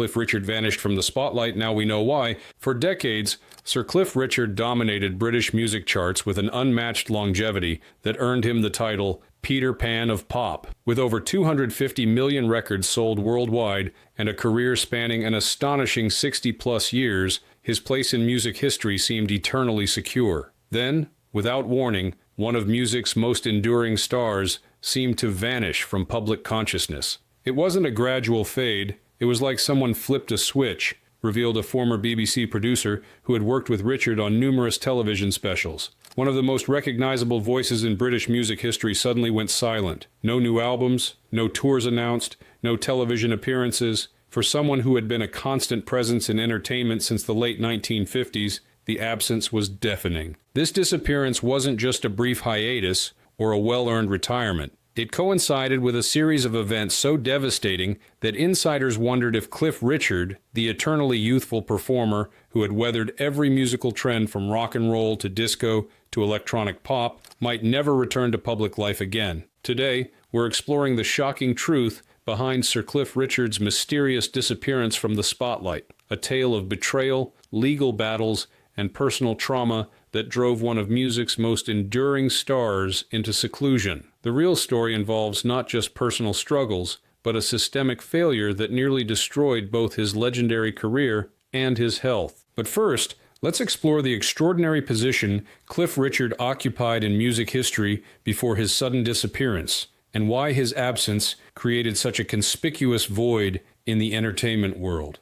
Cliff Richard vanished from the spotlight, now we know why. For decades, Sir Cliff Richard dominated British music charts with an unmatched longevity that earned him the title Peter Pan of Pop. With over 250 million records sold worldwide and a career spanning an astonishing 60-plus years, his place in music history seemed eternally secure. Then, without warning, one of music's most enduring stars seemed to vanish from public consciousness. It wasn't a gradual fade, it was like someone flipped a switch, revealed a former BBC producer who had worked with Richard on numerous television specials. One of the most recognizable voices in British music history suddenly went silent. No new albums, no tours announced, no television appearances. For someone who had been a constant presence in entertainment since the late 1950s, the absence was deafening. This disappearance wasn't just a brief hiatus or a well-earned retirement. It coincided with a series of events so devastating that insiders wondered if Cliff Richard, the eternally youthful performer who had weathered every musical trend from rock and roll to disco to electronic pop, might never return to public life again. Today, we're exploring the shocking truth behind Sir Cliff Richard's mysterious disappearance from the spotlight, a tale of betrayal, legal battles, and personal trauma that drove one of music's most enduring stars into seclusion. The real story involves not just personal struggles, but a systemic failure that nearly destroyed both his legendary career and his health. But first, let's explore the extraordinary position Cliff Richard occupied in music history before his sudden disappearance, and why his absence created such a conspicuous void in the entertainment world.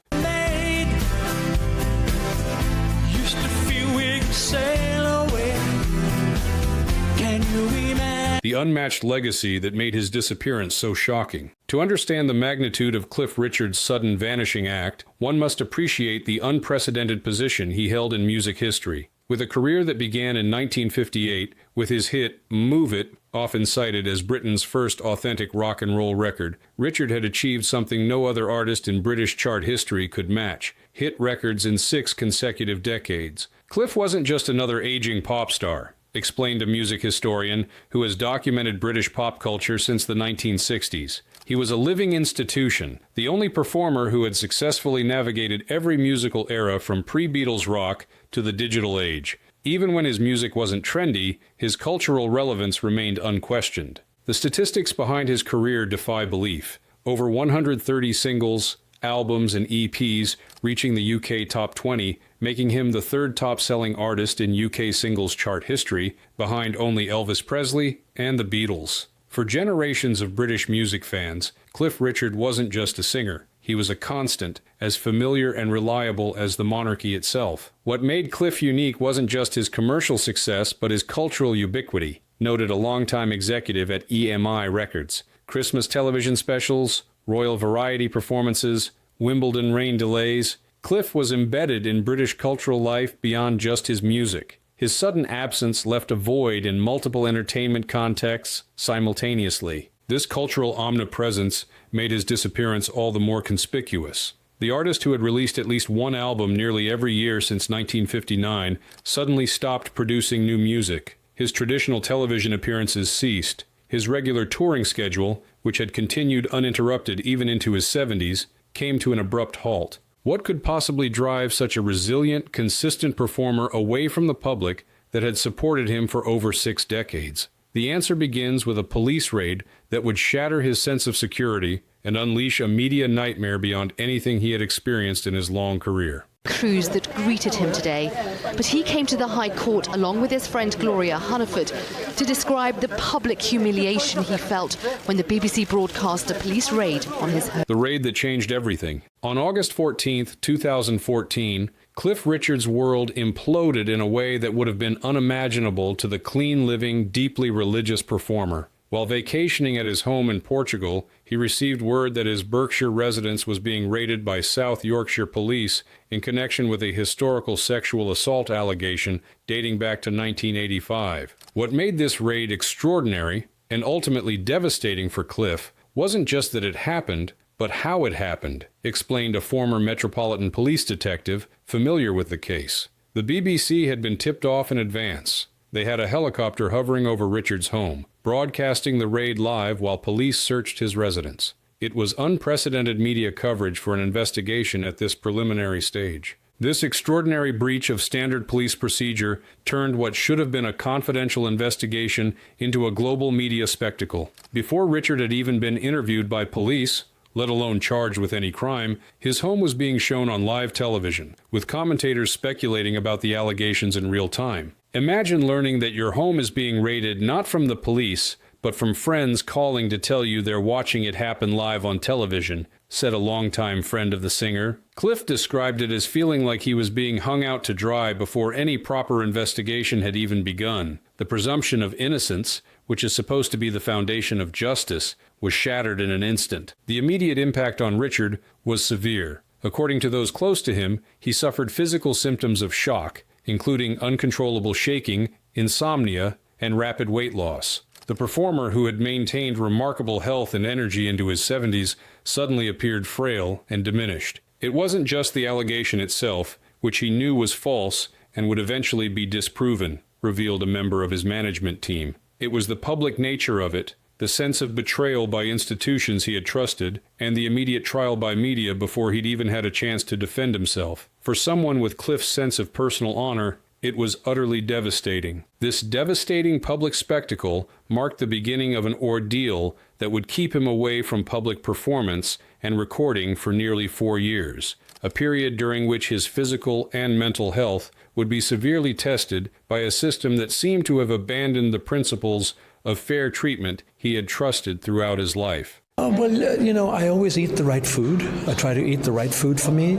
The unmatched legacy that made his disappearance so shocking. To understand the magnitude of Cliff Richard's sudden vanishing act, one must appreciate the unprecedented position he held in music history. With a career that began in 1958 with his hit Move It, often cited as Britain's first authentic rock and roll record, Richard had achieved something no other artist in British chart history could match: hit records in 6 consecutive decades. Cliff wasn't just another aging pop star, explained a music historian who has documented British pop culture since the 1960s. He was a living institution, the only performer who had successfully navigated every musical era from pre-Beatles rock to the digital age. Even when his music wasn't trendy, his cultural relevance remained unquestioned. The statistics behind his career defy belief. Over 130 singles, albums, and EPs reaching the UK top 20, making him the third top-selling artist in UK singles chart history, behind only Elvis Presley and the Beatles. For generations of British music fans, Cliff Richard wasn't just a singer. He was a constant, as familiar and reliable as the monarchy itself. What made Cliff unique wasn't just his commercial success, but his cultural ubiquity, noted a longtime executive at EMI Records. Christmas television specials, royal variety performances, Wimbledon rain delays. Cliff was embedded in British cultural life beyond just his music. His sudden absence left a void in multiple entertainment contexts simultaneously. This cultural omnipresence made his disappearance all the more conspicuous. The artist, who had released at least one album nearly every year since 1959, suddenly stopped producing new music. His traditional television appearances ceased. His regular touring schedule, which had continued uninterrupted even into his 70s, came to an abrupt halt. What could possibly drive such a resilient, consistent performer away from the public that had supported him for over 6 decades? The answer begins with a police raid that would shatter his sense of security and unleash a media nightmare beyond anything he had experienced in his long career. Crews that greeted him today, but he came to the High Court along with his friend Gloria Hunniford to describe the public humiliation he felt when the BBC broadcast a police raid on his home. The raid that changed everything. On August 14, 2014, Cliff Richard's world imploded in a way that would have been unimaginable to the clean-living, deeply religious performer. While vacationing at his home in Portugal, he received word that his Berkshire residence was being raided by South Yorkshire police in connection with a historical sexual assault allegation dating back to 1985. What made this raid extraordinary and ultimately devastating for Cliff wasn't just that it happened, but how it happened, explained a former Metropolitan Police detective familiar with the case. The BBC had been tipped off in advance. They had a helicopter hovering over Richard's home, broadcasting the raid live while police searched his residence. It was unprecedented media coverage for an investigation at this preliminary stage. This extraordinary breach of standard police procedure turned what should have been a confidential investigation into a global media spectacle. Before Richard had even been interviewed by police, let alone charged with any crime, his home was being shown on live television, with commentators speculating about the allegations in real time. Imagine learning that your home is being raided not from the police, but from friends calling to tell you they're watching it happen live on television, said a longtime friend of the singer. Cliff described it as feeling like he was being hung out to dry before any proper investigation had even begun. The presumption of innocence, which is supposed to be the foundation of justice, was shattered in an instant. The immediate impact on Richard was severe. According to those close to him, he suffered physical symptoms of shock, including uncontrollable shaking, insomnia, and rapid weight loss. The performer, who had maintained remarkable health and energy into his 70s, suddenly appeared frail and diminished. It wasn't just the allegation itself, which he knew was false and would eventually be disproven, revealed a member of his management team. It was the public nature of it, the sense of betrayal by institutions he had trusted, and the immediate trial by media before he'd even had a chance to defend himself. For someone with Cliff's sense of personal honor, it was utterly devastating. This devastating public spectacle marked the beginning of an ordeal that would keep him away from public performance and recording for nearly 4 years, a period during which his physical and mental health would be severely tested by a system that seemed to have abandoned the principles of fair treatment he had trusted throughout his life. I always eat the right food. I try to eat the right food for me.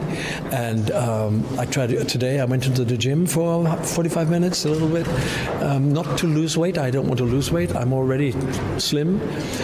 And today I went into the gym for 45 minutes, a little bit. Not to lose weight. I don't want to lose weight. I'm already slim.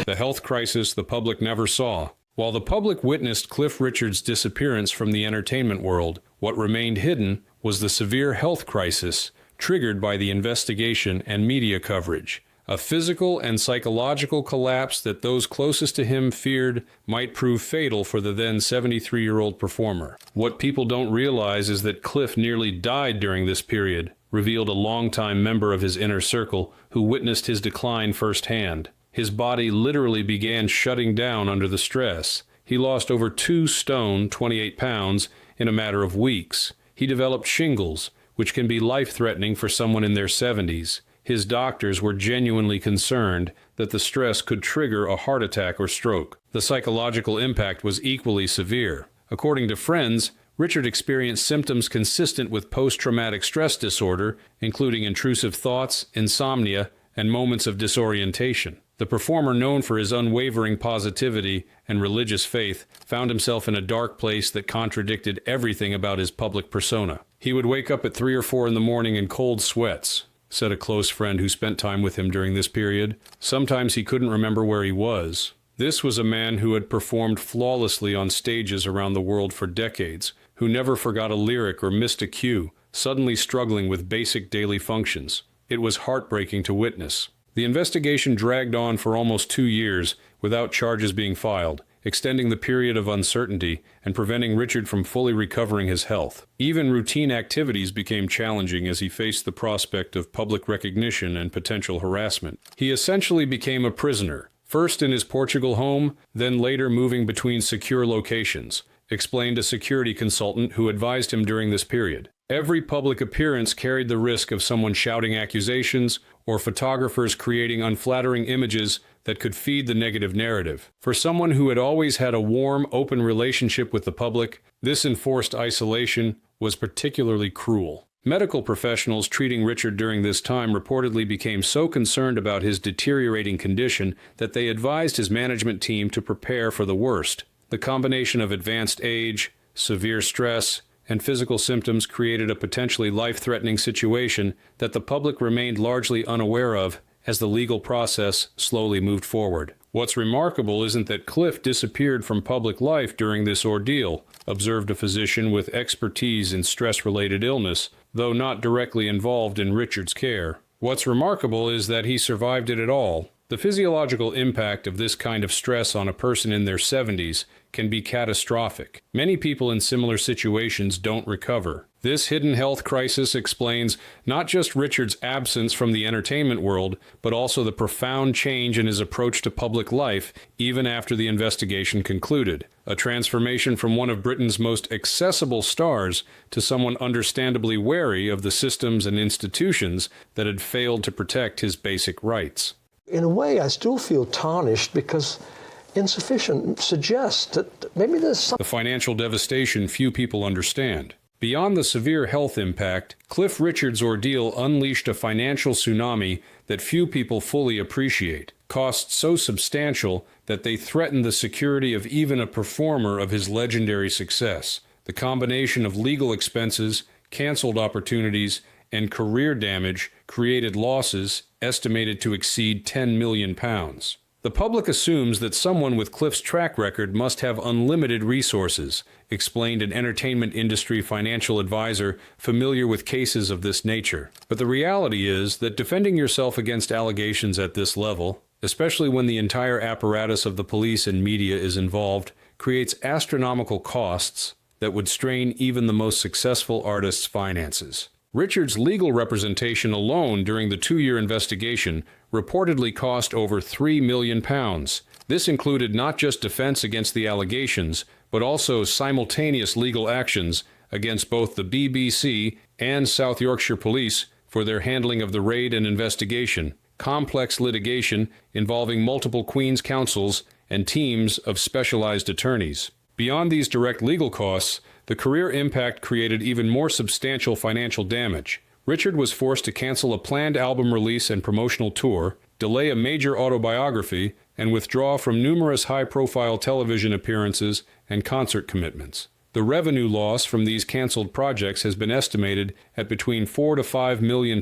The health crisis the public never saw. While the public witnessed Cliff Richard's disappearance from the entertainment world, what remained hidden was the severe health crisis triggered by the investigation and media coverage. A physical and psychological collapse that those closest to him feared might prove fatal for the then 73-year-old performer. What people don't realize is that Cliff nearly died during this period, revealed a longtime member of his inner circle who witnessed his decline firsthand. His body literally began shutting down under the stress. He lost over 2 stone, 28 pounds, in a matter of weeks. He developed shingles, which can be life-threatening for someone in their 70s. His doctors were genuinely concerned that the stress could trigger a heart attack or stroke. The psychological impact was equally severe. According to friends, Richard experienced symptoms consistent with post-traumatic stress disorder, including intrusive thoughts, insomnia, and moments of disorientation. The performer, known for his unwavering positivity and religious faith, found himself in a dark place that contradicted everything about his public persona. He would wake up at 3 or 4 in the morning in cold sweats, said a close friend who spent time with him during this period. Sometimes he couldn't remember where he was. This was a man who had performed flawlessly on stages around the world for decades, who never forgot a lyric or missed a cue, suddenly struggling with basic daily functions. It was heartbreaking to witness. The investigation dragged on for almost 2 years without charges being filed, extending the period of uncertainty and preventing Richard from fully recovering his health. Even routine activities became challenging as he faced the prospect of public recognition and potential harassment. He essentially became a prisoner, first in his Portugal home, then later moving between secure locations, explained a security consultant who advised him during this period. Every public appearance carried the risk of someone shouting accusations or photographers creating unflattering images that could feed the negative narrative. For someone who had always had a warm, open relationship with the public, this enforced isolation was particularly cruel. Medical professionals treating Richard during this time reportedly became so concerned about his deteriorating condition that they advised his management team to prepare for the worst. The combination of advanced age, severe stress, and physical symptoms created a potentially life-threatening situation that the public remained largely unaware of as the legal process slowly moved forward. What's remarkable isn't that Cliff disappeared from public life during this ordeal, observed a physician with expertise in stress-related illness, though not directly involved in Richard's care. What's remarkable is that he survived it at all. The physiological impact of this kind of stress on a person in their 70s can be catastrophic. Many people in similar situations don't recover. This hidden health crisis explains not just Richard's absence from the entertainment world, but also the profound change in his approach to public life even after the investigation concluded. A transformation from one of Britain's most accessible stars to someone understandably wary of the systems and institutions that had failed to protect his basic rights. In a way, I still feel tarnished because insufficient suggests that maybe there's something. The financial devastation few people understand. Beyond the severe health impact, Cliff Richard's ordeal unleashed a financial tsunami that few people fully appreciate. Costs so substantial that they threatened the security of even a performer of his legendary success. The combination of legal expenses, canceled opportunities, and career damage created losses estimated to exceed £10 million. The public assumes that someone with Cliff's track record must have unlimited resources, explained an entertainment industry financial advisor familiar with cases of this nature. But the reality is that defending yourself against allegations at this level, especially when the entire apparatus of the police and media is involved, creates astronomical costs that would strain even the most successful artists' finances. Richard's legal representation alone during the 2-year investigation reportedly cost over £3 million. This included not just defense against the allegations, but also simultaneous legal actions against both the BBC and South Yorkshire Police for their handling of the raid and investigation, complex litigation involving multiple Queen's counsels and teams of specialized attorneys. Beyond these direct legal costs, the career impact created even more substantial financial damage. Richard was forced to cancel a planned album release and promotional tour, delay a major autobiography, and withdraw from numerous high-profile television appearances and concert commitments. The revenue loss from these canceled projects has been estimated at between £4 to £5 million.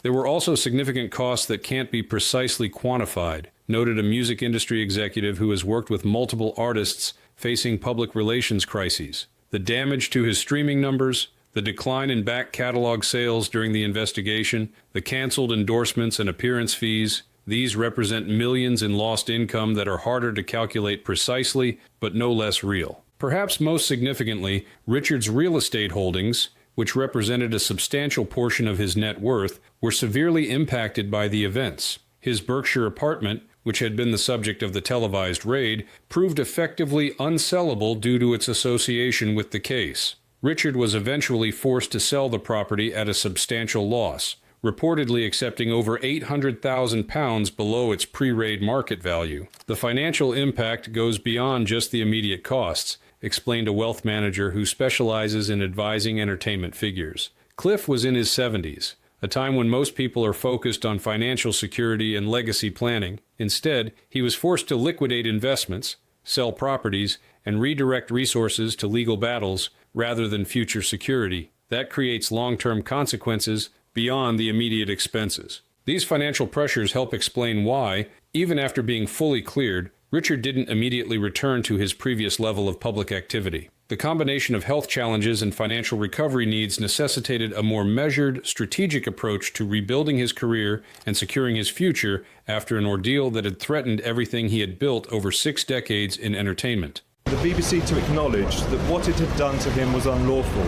There were also significant costs that can't be precisely quantified, noted a music industry executive who has worked with multiple artists facing public relations crises. The damage to his streaming numbers, the decline in back catalog sales during the investigation, the canceled endorsements and appearance fees, these represent millions in lost income that are harder to calculate precisely, but no less real. Perhaps most significantly, Richard's real estate holdings, which represented a substantial portion of his net worth, were severely impacted by the events. His Berkshire apartment, which had been the subject of the televised raid, proved effectively unsellable due to its association with the case. Richard was eventually forced to sell the property at a substantial loss, reportedly accepting over £800,000 below its pre-raid market value. The financial impact goes beyond just the immediate costs, explained a wealth manager who specializes in advising entertainment figures. Cliff was in his 70s, a time when most people are focused on financial security and legacy planning. Instead, he was forced to liquidate investments, sell properties, and redirect resources to legal battles rather than future security. That creates long-term consequences beyond the immediate expenses. These financial pressures help explain why, even after being fully cleared, Richard didn't immediately return to his previous level of public activity. The combination of health challenges and financial recovery needs necessitated a more measured, strategic approach to rebuilding his career and securing his future after an ordeal that had threatened everything he had built over 6 decades in entertainment. The BBC to acknowledge that what it had done to him was unlawful.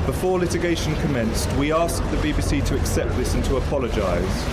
Before litigation commenced, we asked the BBC to accept this and to apologise.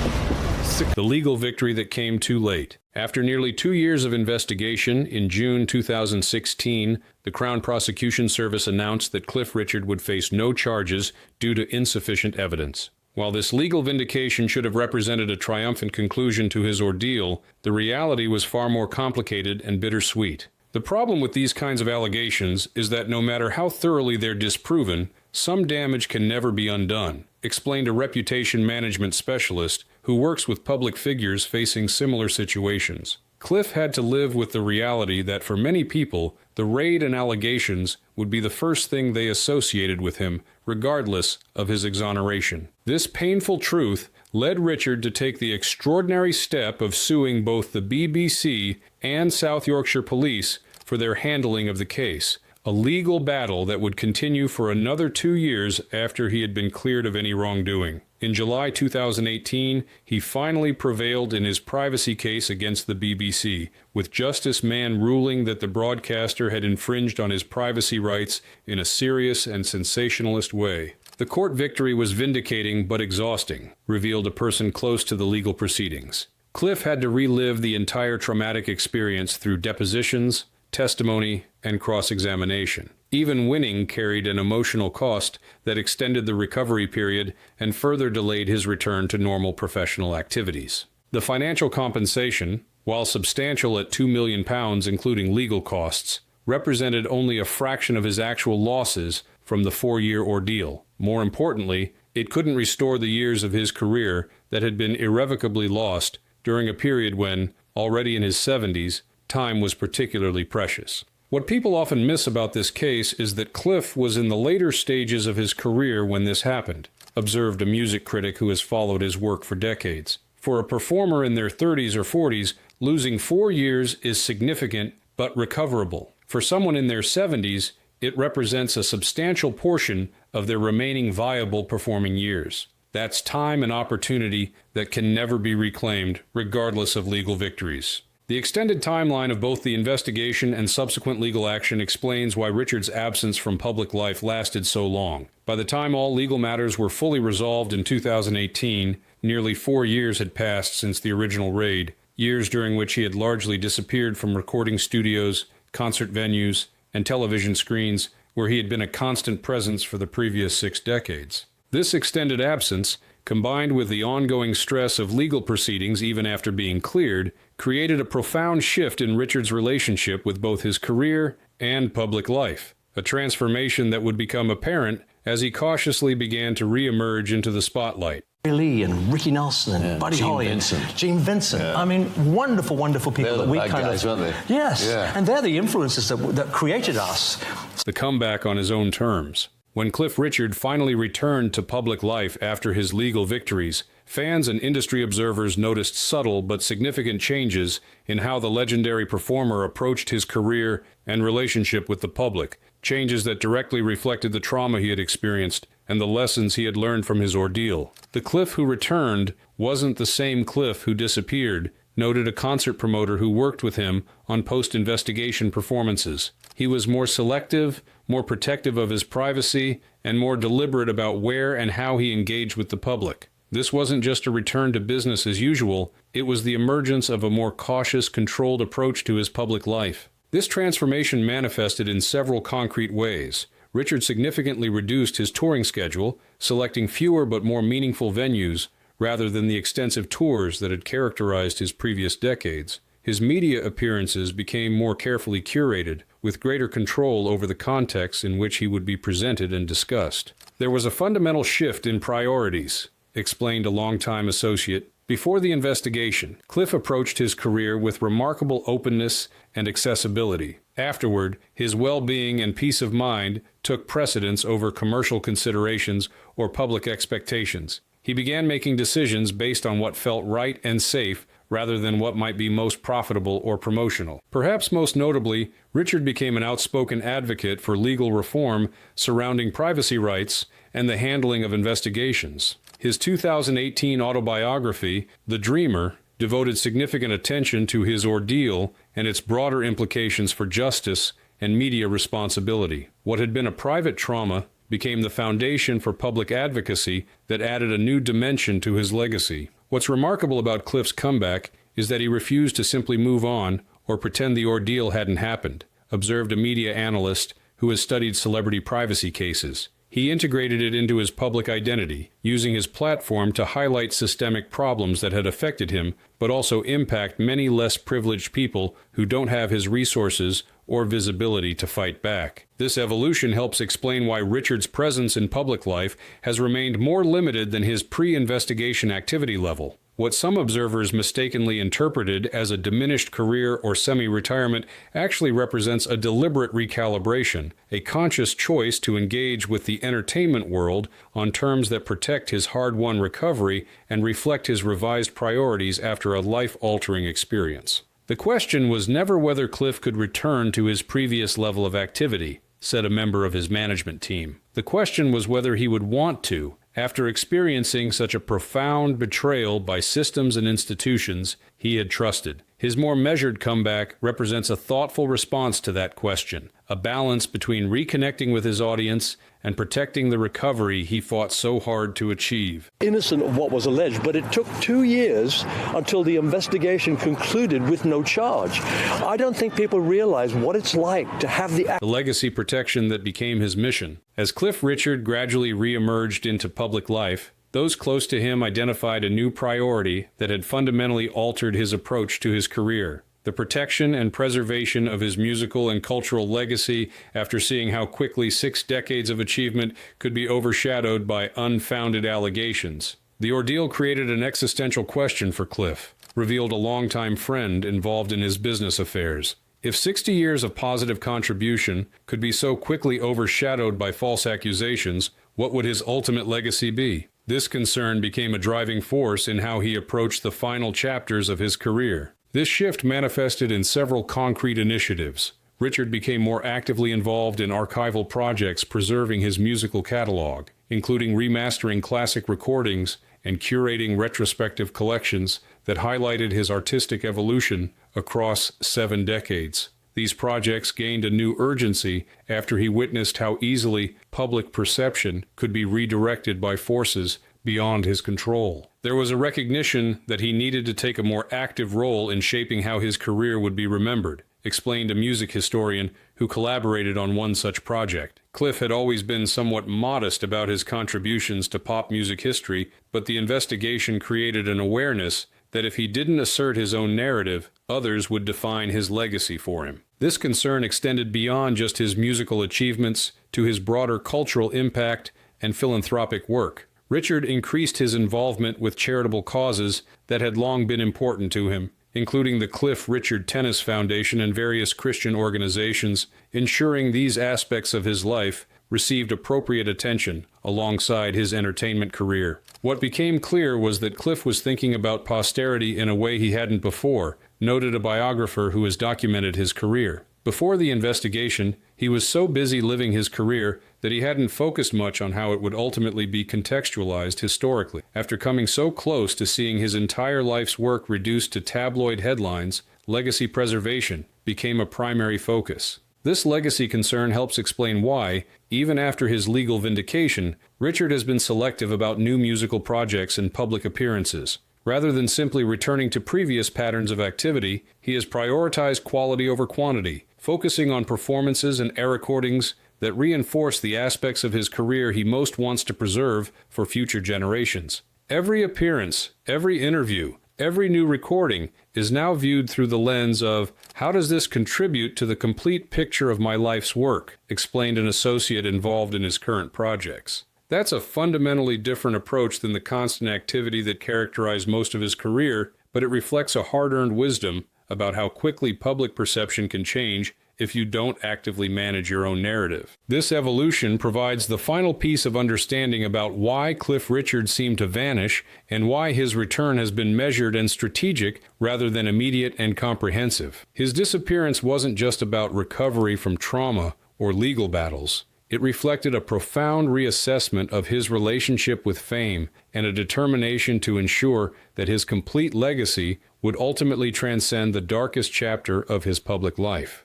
The legal victory that came too late. After nearly 2 years of investigation, in June 2016, the Crown Prosecution Service announced that Cliff Richard would face no charges due to insufficient evidence. While this legal vindication should have represented a triumphant conclusion to his ordeal, the reality was far more complicated and bittersweet. The problem with these kinds of allegations is that no matter how thoroughly they're disproven, some damage can never be undone, explained a reputation management specialist who works with public figures facing similar situations. Cliff had to live with the reality that for many people, the raid and allegations would be the first thing they associated with him, regardless of his exoneration. This painful truth led Richard to take the extraordinary step of suing both the BBC and South Yorkshire Police for their handling of the case, a legal battle that would continue for another 2 years after he had been cleared of any wrongdoing. In July 2018, he finally prevailed in his privacy case against the BBC, with Justice Mann ruling that the broadcaster had infringed on his privacy rights in a serious and sensationalist way. The court victory was vindicating but exhausting, revealed a person close to the legal proceedings. Cliff had to relive the entire traumatic experience through depositions, testimony, and cross-examination. Even winning carried an emotional cost that extended the recovery period and further delayed his return to normal professional activities. The financial compensation, while substantial at £2 million including legal costs, represented only a fraction of his actual losses from the 4-year ordeal. More importantly, it couldn't restore the years of his career that had been irrevocably lost during a period when, already in his 70s, time was particularly precious. What people often miss about this case is that Cliff was in the later stages of his career when this happened, observed a music critic who has followed his work for decades. For a performer in their 30s or 40s, losing 4 years is significant but recoverable. For someone in their 70s, it represents a substantial portion of their remaining viable performing years. That's time and opportunity that can never be reclaimed, regardless of legal victories. The extended timeline of both the investigation and subsequent legal action explains why Richard's absence from public life lasted so long. By the time all legal matters were fully resolved in 2018, nearly 4 years had passed since the original raid, years during which he had largely disappeared from recording studios, concert venues, and television screens where he had been a constant presence for the previous 6 decades. This extended absence, combined with the ongoing stress of legal proceedings even after being cleared, created a profound shift in Richard's relationship with both his career and public life, a transformation that would become apparent as he cautiously began to re-emerge into the spotlight. Lee and Ricky Nelson and Buddy Holly and Gene Vincent. Yeah. I mean, wonderful, wonderful people They're that we the bad kind guys, of... weren't they? Yes, Yeah. and they're the influences that created us. The comeback on his own terms. When Cliff Richard finally returned to public life after his legal victories, fans and industry observers noticed subtle but significant changes in how the legendary performer approached his career and relationship with the public, changes that directly reflected the trauma he had experienced and the lessons he had learned from his ordeal. The Cliff who returned wasn't the same Cliff who disappeared, noted a concert promoter who worked with him on post-investigation performances. He was more selective, more protective of his privacy, and more deliberate about where and how he engaged with the public. This wasn't just a return to business as usual, it was the emergence of a more cautious, controlled approach to his public life. This transformation manifested in several concrete ways. Richard significantly reduced his touring schedule, selecting fewer but more meaningful venues, rather than the extensive tours that had characterized his previous decades. His media appearances became more carefully curated, with greater control over the context in which he would be presented and discussed. There was a fundamental shift in priorities, explained a longtime associate. Before the investigation, Cliff approached his career with remarkable openness and accessibility. Afterward, his well-being and peace of mind took precedence over commercial considerations or public expectations. He began making decisions based on what felt right and safe rather than what might be most profitable or promotional. Perhaps most notably, Richard became an outspoken advocate for legal reform surrounding privacy rights and the handling of investigations. His 2018 autobiography, The Dreamer, devoted significant attention to his ordeal and its broader implications for justice and media responsibility. What had been a private trauma became the foundation for public advocacy that added a new dimension to his legacy. What's remarkable about Cliff's comeback is that he refused to simply move on or pretend the ordeal hadn't happened, observed a media analyst who has studied celebrity privacy cases. He integrated it into his public identity, using his platform to highlight systemic problems that had affected him, but also impact many less privileged people who don't have his resources or visibility to fight back. This evolution helps explain why Richard's presence in public life has remained more limited than his pre-investigation activity level. What some observers mistakenly interpreted as a diminished career or semi-retirement actually represents a deliberate recalibration, a conscious choice to engage with the entertainment world on terms that protect his hard-won recovery and reflect his revised priorities after a life-altering experience. The question was never whether Cliff could return to his previous level of activity, said a member of his management team. The question was whether he would want to, After experiencing such a profound betrayal by systems and institutions he had trusted, his more measured comeback represents a thoughtful response to that question, a balance between reconnecting with his audience and protecting the recovery he fought so hard to achieve. Innocent of what was alleged, but it took 2 years until the investigation concluded with no charge. I don't think people realize what it's like to have the legacy protection that became his mission. As Cliff Richard gradually re-emerged into public life, those close to him identified a new priority that had fundamentally altered his approach to his career: the protection and preservation of his musical and cultural legacy after seeing how quickly 6 decades of achievement could be overshadowed by unfounded allegations. The ordeal created an existential question for Cliff, revealed a longtime friend involved in his business affairs. If 60 years of positive contribution could be so quickly overshadowed by false accusations, what would his ultimate legacy be? This concern became a driving force in how he approached the final chapters of his career. This shift manifested in several concrete initiatives. Richard became more actively involved in archival projects preserving his musical catalog, including remastering classic recordings and curating retrospective collections that highlighted his artistic evolution across 7 decades. These projects gained a new urgency after he witnessed how easily public perception could be redirected by forces beyond his control. There was a recognition that he needed to take a more active role in shaping how his career would be remembered, explained a music historian who collaborated on one such project. Cliff had always been somewhat modest about his contributions to pop music history, but the investigation created an awareness that if he didn't assert his own narrative, others would define his legacy for him. This concern extended beyond just his musical achievements to his broader cultural impact and philanthropic work. Richard increased his involvement with charitable causes that had long been important to him, including the Cliff Richard Tennis Foundation and various Christian organizations, ensuring these aspects of his life received appropriate attention alongside his entertainment career. What became clear was that Cliff was thinking about posterity in a way he hadn't before, noted a biographer who has documented his career. Before the investigation, he was so busy living his career that he hadn't focused much on how it would ultimately be contextualized historically. After coming so close to seeing his entire life's work reduced to tabloid headlines, legacy preservation became a primary focus. This legacy concern helps explain why, even after his legal vindication, Richard has been selective about new musical projects and public appearances. Rather than simply returning to previous patterns of activity, he has prioritized quality over quantity, focusing on performances and air recordings that reinforce the aspects of his career he most wants to preserve for future generations. Every appearance, every interview, every new recording is now viewed through the lens of, how does this contribute to the complete picture of my life's work, explained an associate involved in his current projects. That's a fundamentally different approach than the constant activity that characterized most of his career, but it reflects a hard-earned wisdom about how quickly public perception can change if you don't actively manage your own narrative. This evolution provides the final piece of understanding about why Cliff Richard seemed to vanish and why his return has been measured and strategic rather than immediate and comprehensive. His disappearance wasn't just about recovery from trauma or legal battles. It reflected a profound reassessment of his relationship with fame and a determination to ensure that his complete legacy would ultimately transcend the darkest chapter of his public life.